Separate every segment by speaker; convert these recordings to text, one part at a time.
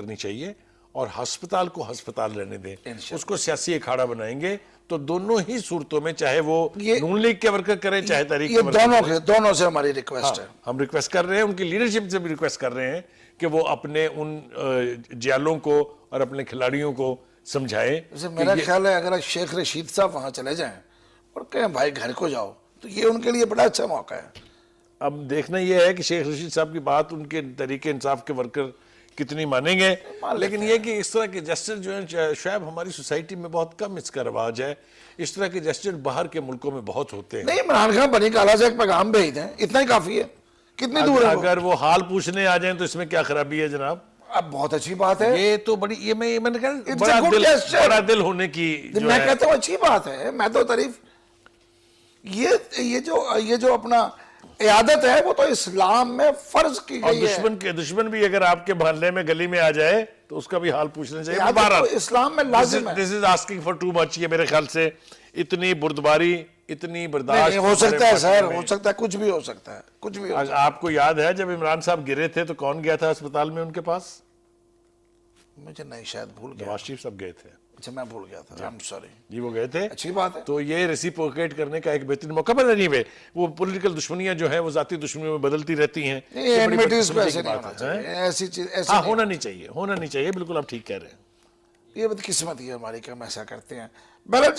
Speaker 1: کرنی چاہیے اور ہسپتال کو ہسپتال رہنے دیں. اس کو سیاسی اکھاڑا بنائیں گے تو دونوں ہی صورتوں میں, چاہے وہ نون لیگ کے ورکر کریں چاہے تحریک کے ورکر کریں,
Speaker 2: دونوں سے ہماری ریکویسٹ ہے.
Speaker 1: ہم ریکویسٹ کر رہے ہیں, ان کی لیڈرشپ سے بھی ریکویسٹ کر رہے ہیں کہ وہ اپنے ان جیالوں کو اور اپنے کھلاڑیوں کو سمجھائیں.
Speaker 2: میرا خیال ہے اگر شیخ رشید صاحب وہاں چلے جائیں اور کہیں بھائی گھر کو جاؤ تو یہ ان کے لیے بڑا اچھا موقع ہے.
Speaker 1: اب دیکھنا یہ ہے کہ شیخ رشید صاحب کی بات ان کے تحریک انصاف کے ورکر کتنی مانیں گے, لیکن یہ کہ اس طرح کے جسٹر جو ہیں شاید ہماری سوسائٹی میں بہت کم اس کا رواج ہے. اس طرح کے جسٹر باہر کے ملکوں میں بہت ہوتے ہیں.
Speaker 2: نہیں, عمران خان بنی کالا سے ایک پیغام بھیج دیں, اتنا ہی کافی ہے. کتنی دور ہے
Speaker 1: اگر وہ حال پوچھنے آ جائیں تو اس میں کیا خرابی ہے جناب؟
Speaker 2: اب بہت اچھی بات ہے.
Speaker 1: یہ تو بڑی, یہ میں نے کہا بڑا دل ہونے کی جو
Speaker 2: میں
Speaker 1: ہے,
Speaker 2: کہتا ہوں اچھی بات ہے. میں تو تعریف, یہ جو اپنا عیادت ہے وہ تو اسلام میں فرض کی گئی ہے.
Speaker 1: دشمن بھی اگر آپ کے محلے میں گلی میں آ جائے تو اس کا بھی حال پوچھنا چاہیے.
Speaker 2: عیادت تو اسلام میں لازم ہے.
Speaker 1: This is asking for too much. یہ میرے خیال سے اتنی بردباری, اتنی برداشت
Speaker 2: ہو سکتا ہے سر, ہو سکتا ہے, کچھ بھی ہو سکتا ہے, کچھ بھی ہو سکتا ہے.
Speaker 1: آپ کو یاد ہے جب عمران صاحب گرے تھے تو کون گیا تھا اسپتال میں ان کے پاس؟
Speaker 2: مجھے نہیں, شاید بھول گیا.
Speaker 1: نواز شریف صاحب گئے تھے.
Speaker 2: اچھا, میں بھول گیا تھا. I'm sorry.
Speaker 1: جی وہ گئے تھے.
Speaker 2: اچھی بات ہے.
Speaker 1: تو یہ ریسیپروکیٹ کرنے کا ایک بہترین موقع بنا. نہیں ہے وہ پولیٹیکل دشمنیاں جو ہیں وہ ذاتی دشمنیوں میں بدلتی رہتی ہیں.
Speaker 2: انمیٹیز کو ایسے نہیں ہونا چاہیے, ایسی چیز ایسے
Speaker 1: ہاں ہونا نہیں چاہیے, ہونا نہیں چاہیے, بالکل آپ ٹھیک کہہ رہے ہیں.
Speaker 2: یہ بدقسمتی ہے ہماری کہ ہم ایسا کرتے ہیں. بہرحال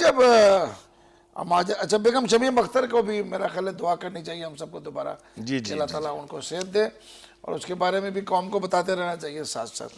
Speaker 2: جب بیگم شمیم اختر کو بھی میرا خیال ہے دعا کرنی چاہیے ہم سب کو دوبارہ,
Speaker 1: جی
Speaker 2: اللہ تعالیٰ ان کو صحت دے, اور اس کے بارے میں بھی قوم کو بتاتے رہنا چاہیے ساتھ ساتھ.